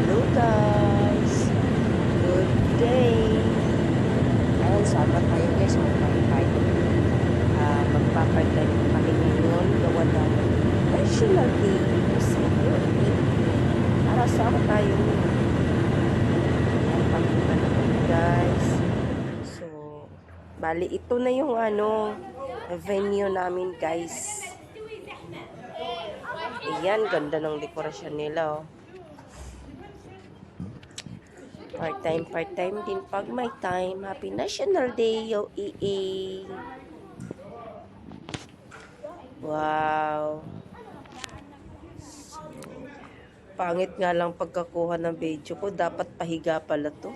Hello guys! Good day! Ayan, sama tayo guys, magpapagdali kami ngayon gawa ng National Day sa UAE. Para sama tayo. Ayan, pakita na kami guys. So, bali ito na yung venue namin guys. Ayan, ganda ng dekorasyon nila oh. Part-time din pag may time. Happy National Day, UAE. Wow. So, pangit nga lang pagkakuha ng video ko. Dapat pahiga pala to.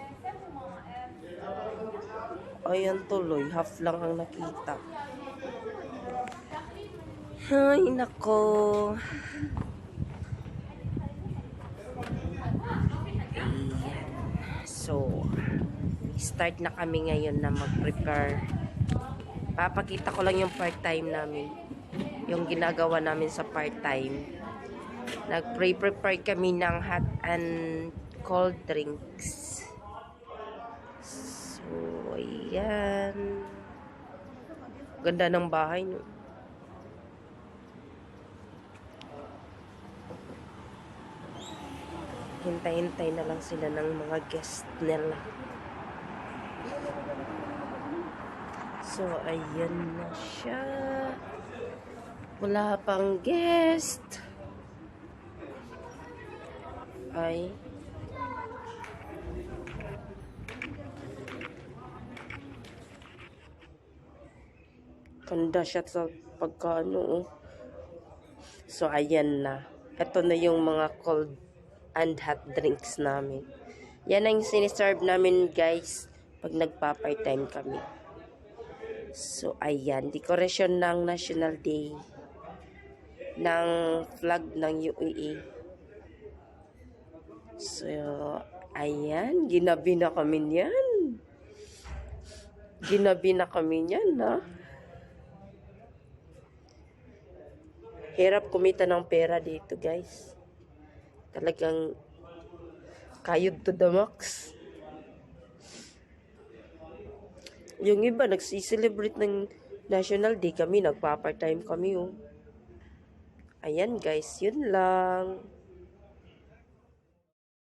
Ayan tuloy. Half lang ang nakita. Ay, nako. So, start na kami ngayon na mag-prepare. Papakita ko lang yung part-time namin. Yung ginagawa namin sa part-time. Nag-prepare kami ng hot and cold drinks. So, ayan. Ganda ng bahay, no? Hintay-hintay na lang sila ng mga guest nila. So, ayan na siya. Wala pang guest. Ay. Ganda siya sa pagkaano. So, ayan na. Ito na yung mga cold and hot drinks namin. Yan ang siniserve namin guys pag nagpa-part-time kami. So, ayan. Decoration ng National Day ng flag ng UAE. So, ayan. Ginabi na kami niyan. Ginabi na kami niyan, ha? Hirap kumita ng pera dito, guys. Talagang kayod to the max. Yung iba, nagsiselebrate ng National Day kami, nagpa-part-time kami, oh. Ayan, guys, yun lang.